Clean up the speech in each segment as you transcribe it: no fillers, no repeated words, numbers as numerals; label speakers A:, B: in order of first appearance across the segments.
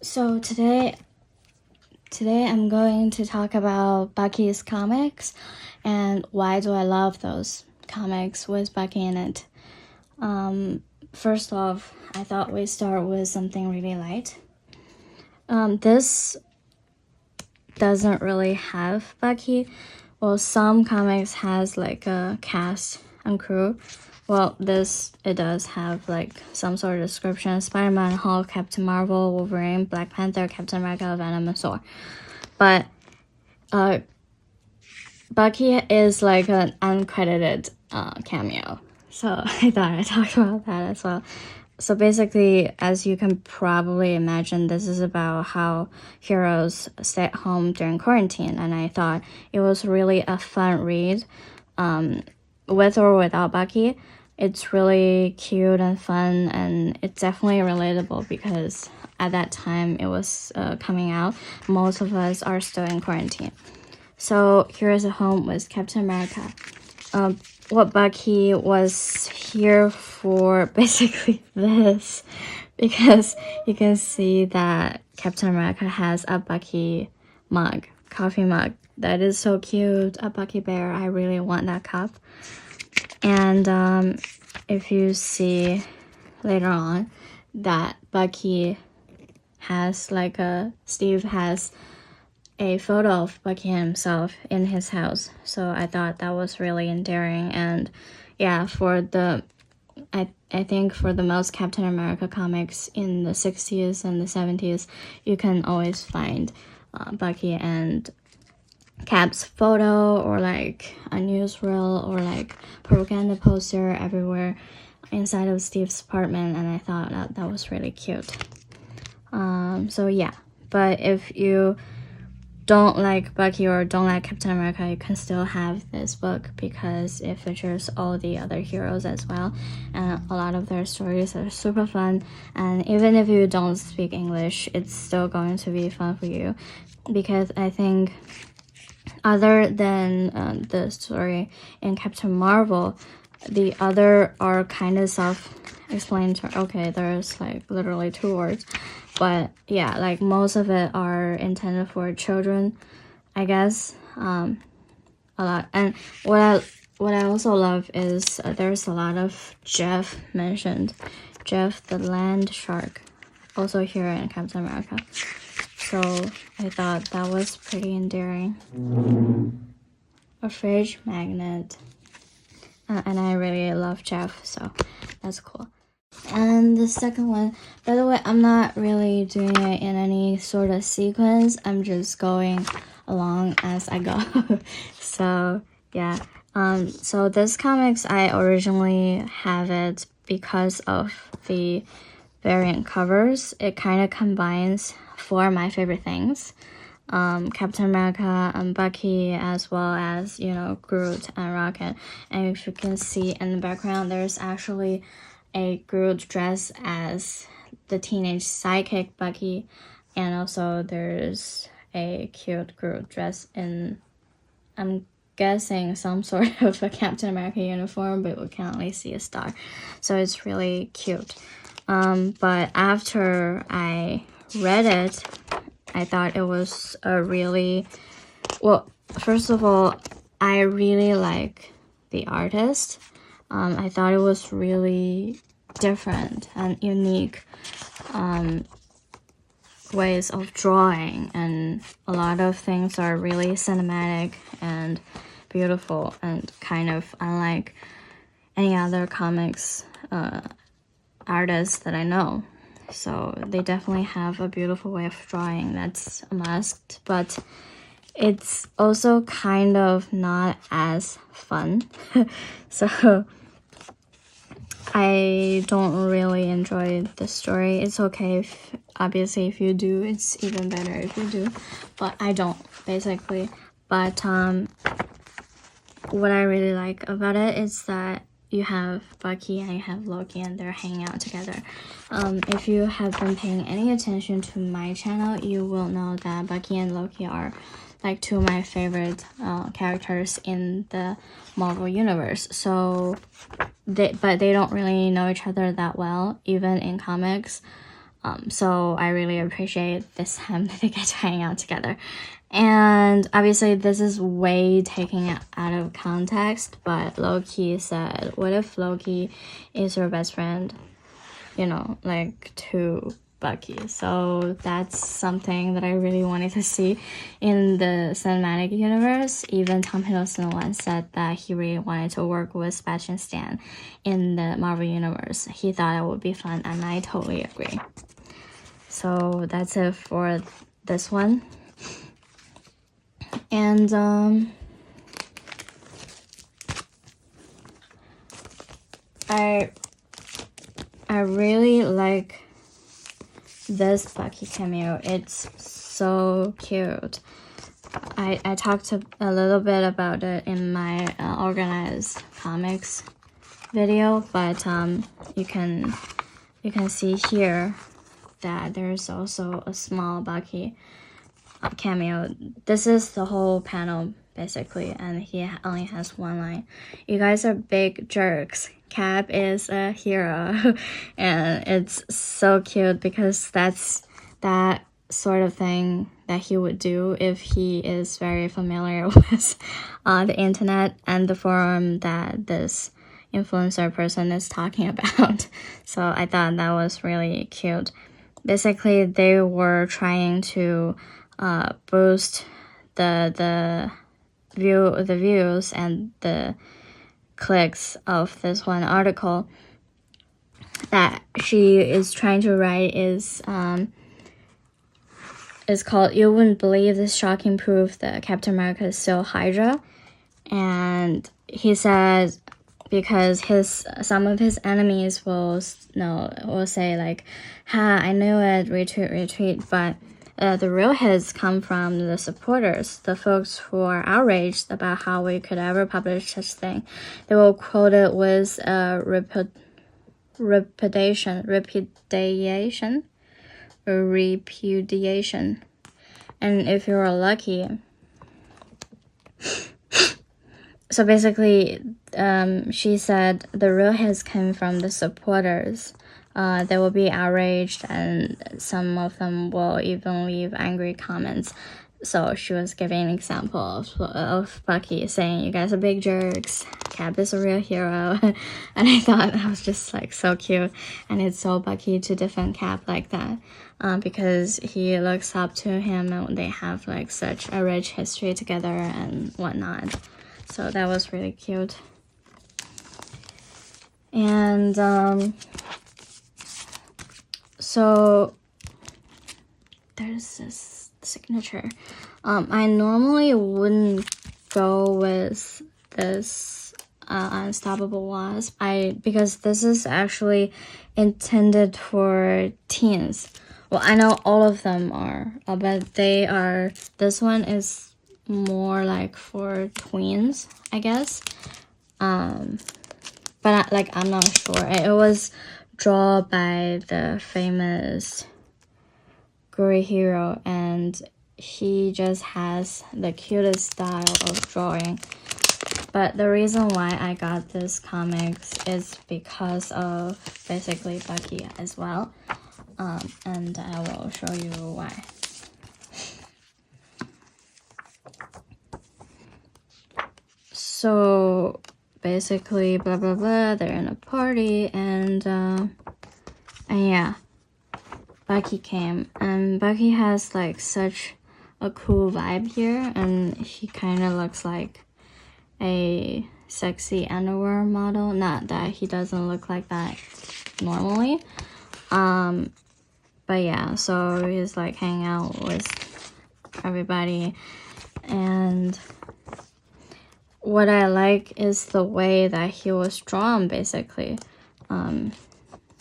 A: So today I'm going to talk about Bucky's comics and why do I love those comics with Bucky in it. First off, I thought we'd start with something really light. This doesn't really have Bucky. Well, some comics has like a cast and crew. Well, it does have like some sort of description: Spider-Man, Hulk, Captain Marvel, Wolverine, Black Panther, Captain America, Venom, and Thor. But Bucky is like an uncredited cameo. So I thought I'd talk about that as well. So basically, as you can probably imagine, this is about how heroes stay at home during quarantine. And I thought it was really a fun read, with or without Bucky. It's really cute and fun, and it's definitely relatable because at that time it was coming out. Most of us are still in quarantine. So Heroes at Home with Captain America. What Bucky was here for, basically this, because you can see that Captain America has a Bucky mug, coffee mug. That is so cute, a Bucky bear. I really want that cup. And if you see later on that Bucky has Steve has a photo of Bucky himself in his house. So I thought that was really endearing. And yeah, I think for the most Captain America comics in the 60s and the 70s, you can always find Bucky and Cap's photo or like a newsreel or like propaganda poster everywhere inside of Steve's apartment, and I thought that was really cute. So yeah, but if you don't like Bucky or don't like Captain America, you can still have this book because it features all the other heroes as well, and a lot of their stories are super fun. And even if you don't speak English, it's still going to be fun for you, because I think other than the story in Captain Marvel, the other are kind of self-explanatory. Okay, there's like literally 2 words, but yeah, like most of it are intended for children, I guess. A lot. And what I also love is there's a lot of Jeff mentioned. Jeff the land shark, also here in Captain America. So I thought that was pretty endearing. A fridge magnet. And I really love Jeff, so that's cool. And the second one, by the way, I'm not really doing it in any sort of sequence. I'm just going along as I go. So yeah. So this comics, I originally have it because of the variant covers. It kind of combines 4 of my favorite things. Captain America and Bucky, as well as, Groot and Rocket. And if you can see in the background, there's actually a Groot dressed as the teenage sidekick Bucky, and also there's a cute Groot dressed in, I'm guessing, some sort of a Captain America uniform, but we can only see a star. So it's really cute. But after I read it, I thought it was first of all, I really like the artist. I thought it was really different and unique ways of drawing, and a lot of things are really cinematic and beautiful and kind of unlike any other comics artists that I know. So they definitely have a beautiful way of drawing, that's a must, but it's also kind of not as fun. So I don't really enjoy the story. It's okay obviously if you do, it's even better if you do, but I don't, basically. But what I really like about it is that you have Bucky and you have Loki, and they're hanging out together. If you have been paying any attention to my channel, you will know that Bucky and Loki are like 2 of my favorite characters in the Marvel universe. So they don't really know each other that well, even in comics. So I really appreciate this time that they get to hang out together. And obviously this is way taking it out of context, but Loki said, what if Loki is your best friend, you know, like to Bucky? So that's something that I really wanted to see in the cinematic universe. Even Tom Hiddleston once said that he really wanted to work with Sebastian Stan in the Marvel universe. He thought it would be fun, and I totally agree. So that's it for this one. And I really like this Bucky cameo. It's so cute. I talked a little bit about it in my organized comics video, but you can see here that there's also a small Bucky cameo. This is the whole panel basically, and he only has one line. You guys are big jerks. Cap is a hero. And it's so cute because that's that sort of thing that he would do if he is very familiar with the internet and the forum that this influencer person is talking about. So I thought that was really cute. Basically, they were trying to boost the views and the clicks of this one article that she is trying to write is called "You Wouldn't Believe This Shocking Proof That Captain America is Still Hydra," and he says because some of his enemies will say like, "Ha, I knew it, retweet," but the real hits come from the supporters, the folks who are outraged about how we could ever publish such thing. They will quote it with repudiation. And if you're lucky, so basically, she said the real hits came from the supporters. They will be outraged, and some of them will even leave angry comments. So she was giving an example of Bucky saying, "You guys are big jerks. Cap is a real hero." And I thought that was just like so cute, and it's so Bucky to defend Cap like that, because he looks up to him and they have like such a rich history together and whatnot. So that was really cute. And so there's this signature. I normally wouldn't go with this Unstoppable Wasp because this is actually intended for teens. Well, I know all of them are, but this one is more like for tweens, I guess. But I'm not sure. It was drawn by the famous Guri hero, and he just has the cutest style of drawing. But the reason why I got this comics is because of basically Bucky as well. And I will show you why. So basically, blah blah blah, they're in a party, and yeah, Bucky came, and Bucky has like such a cool vibe here, and he kind of looks like a sexy underwear model. Not that he doesn't look like that normally, but yeah, so he's like hanging out with everybody, and what I like is the way that he was drawn, basically.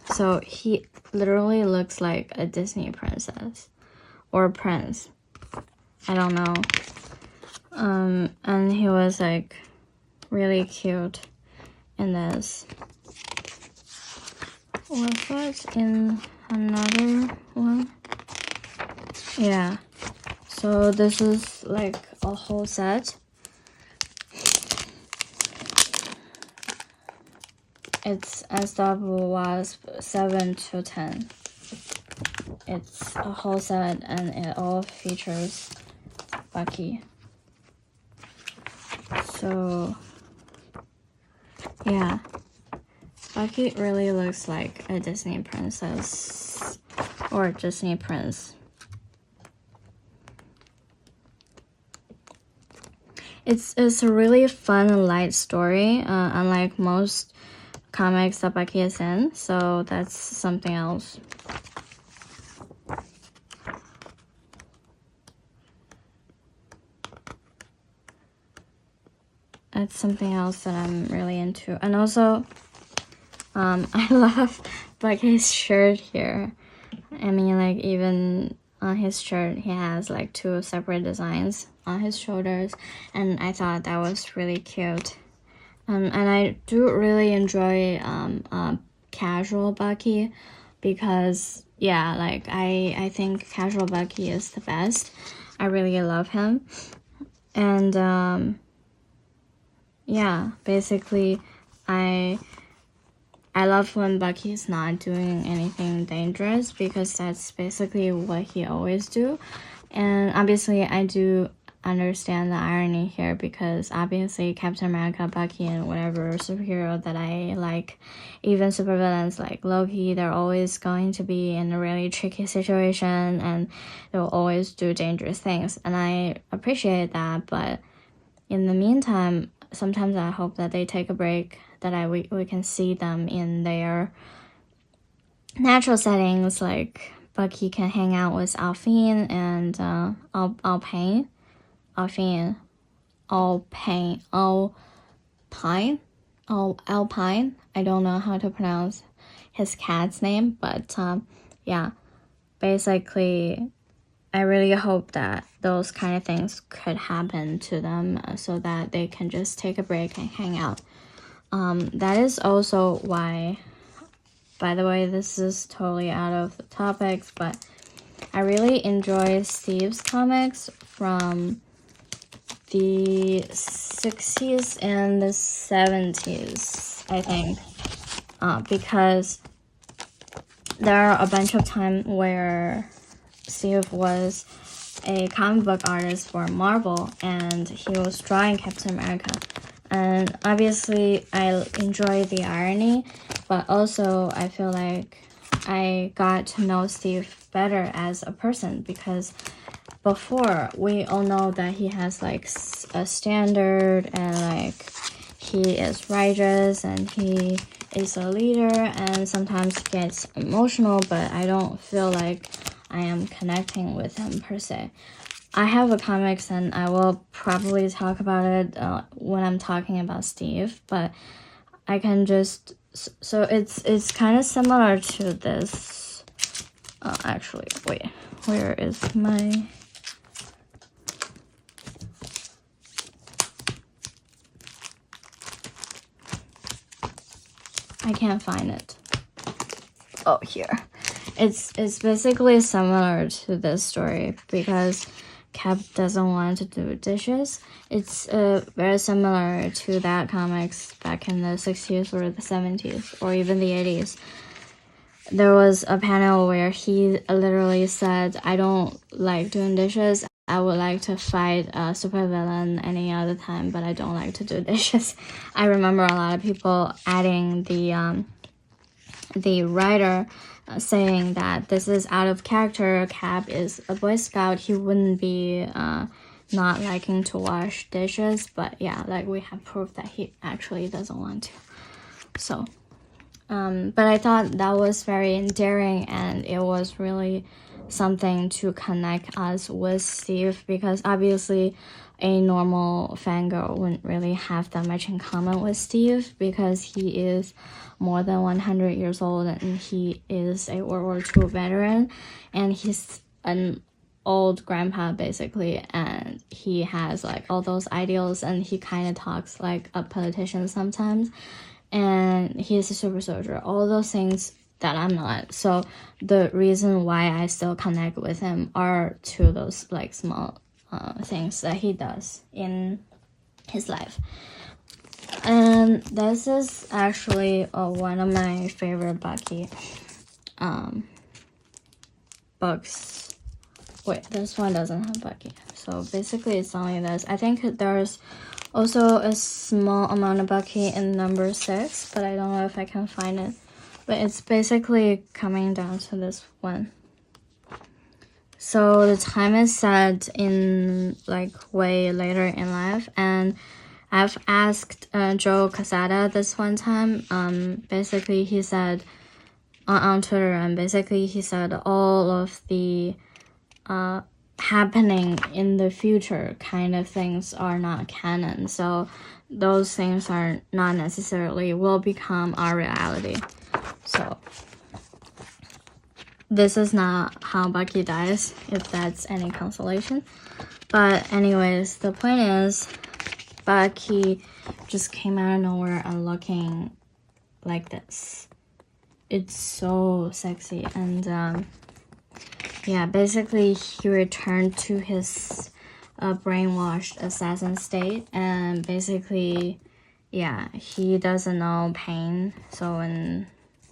A: So he literally looks like a Disney princess or prince. I don't know. And he was like really cute in this. Was that in another one? Yeah. So this is like a whole set. It's Unstoppable Wasp 7 to 10. it's a whole set and it all features Bucky. So yeah, Bucky really looks like a Disney princess or Disney prince. It's a really fun and light story, unlike most comics that Bucky is in, so that's something else. That's something else that I'm really into. And also, I love Bucky's shirt here. I mean, like, even on his shirt, he has like 2 separate designs on his shoulders, and I thought that was really cute. And I do really enjoy casual Bucky, because yeah, like I think casual Bucky is the best. I really love him. And yeah, basically I love when Bucky is not doing anything dangerous, because that's basically what he always do. And obviously I do understand the irony here, because obviously Captain America, Bucky, and whatever superhero that I like, even supervillains like Loki, they're always going to be in a really tricky situation and they'll always do dangerous things. And I appreciate that, but in the meantime, sometimes I hope that they take a break, that we can see them in their natural settings, like Bucky can hang out with Alpine and Alpine. Alpine. I don't know how to pronounce his cat's name, but yeah, basically I really hope that those kind of things could happen to them, so that they can just take a break and hang out. That is also why, by the way, this is totally out of the topics, but I really enjoy Steve's comics from the 60s and the 70s, I think, because there are a bunch of times where Steve was a comic book artist for Marvel and he was drawing Captain America. And obviously I enjoy the irony, but also I feel like I got to know Steve better as a person, because before we all know that he has like a standard and like he is righteous and he is a leader and sometimes gets emotional, but I don't feel like I am connecting with him per se. I have a comics and I will probably talk about it when I'm talking about Steve, but I can just, so it's kind of similar to this. Actually, wait, where is my, I can't find it. Oh, here. It's basically similar to this story, because Cap doesn't want to do dishes. It's very similar to that comics back in the 60s or the 70s or even the 80s. There was a panel where he literally said, I don't like doing dishes. I would like to fight a supervillain any other time, but I don't like to do dishes. I remember a lot of people adding the writer saying that this is out of character. Cap is a Boy Scout. He wouldn't be not liking to wash dishes. But yeah, like we have proof that he actually doesn't want to. So, but I thought that was very endearing, and it was really something to connect us with Steve, because obviously a normal fangirl wouldn't really have that much in common with Steve, because he is more than 100 years old and he is a World War II veteran and he's an old grandpa basically, and he has like all those ideals and he kind of talks like a politician sometimes, and he's a super soldier, all those things that I'm not. So the reason why I still connect with him are to those like small things that he does in his life. And this is actually one of my favorite Bucky books. Wait, this one doesn't have Bucky. So basically it's only this. I think there's also a small amount of Bucky in number 6, but I don't know if I can find it. But it's basically coming down to this one. So the time is set in like way later in life, and I've asked Joe Casada this one time. Basically he said on Twitter, and basically he said all of the happening in the future kind of things are not canon, so those things are not necessarily will become our reality. So this is not how Bucky dies, if that's any consolation. But anyways, the point is Bucky just came out of nowhere and looking like this. It's so sexy. And yeah, basically he returned to his brainwashed assassin state, and basically, yeah, he doesn't know pain, so when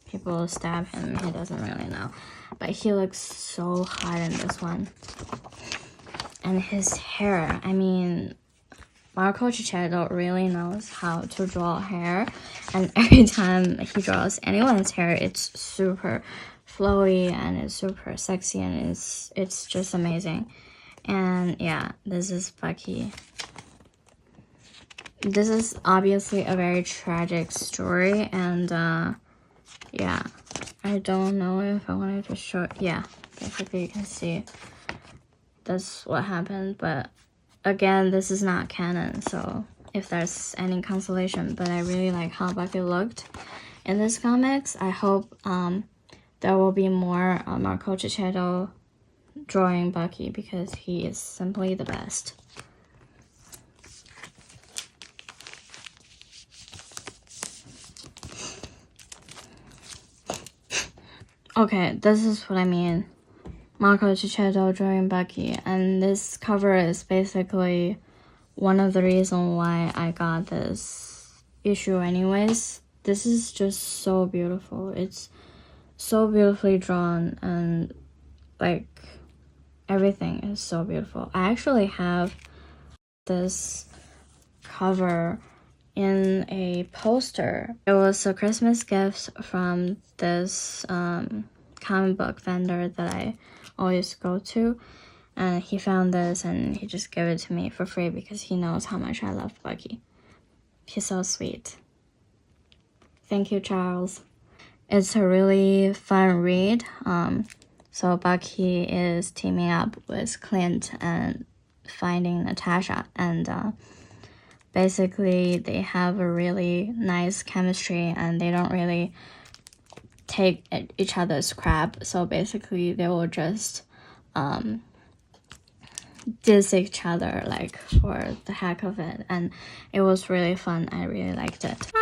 A: people stab him, he doesn't really know. But he looks so hot in this one. And his hair, I mean, Marco Cicchetto really knows how to draw hair, and every time he draws anyone's hair, it's super flowy and it's super sexy, and it's just amazing. And yeah, this is Bucky. This is obviously a very tragic story, and yeah, I don't know if I wanted to show. Yeah, basically you can see that's what happened, but again, this is not canon, so if there's any consolation. But I really like how Bucky looked in this comics. I hope there will be more Marco Cicchetto drawing Bucky, because he is simply the best. Okay, this is what I mean. Marco Cicchetto drawing Bucky, and this cover is basically one of the reasons why I got this issue anyways. This is just so beautiful. It's so beautifully drawn, and like everything is so beautiful. I actually have this cover in a poster. It was a Christmas gift from this comic book vendor that I always go to, and he found this and he just gave it to me for free because he knows how much I love Bucky. He's so sweet. Thank you, Charles. It's a really fun read. So Bucky is teaming up with Clint and finding Natasha, and basically they have a really nice chemistry, and they don't really take each other's crap, so basically they will just diss each other like for the heck of it, and it was really fun. I really liked it.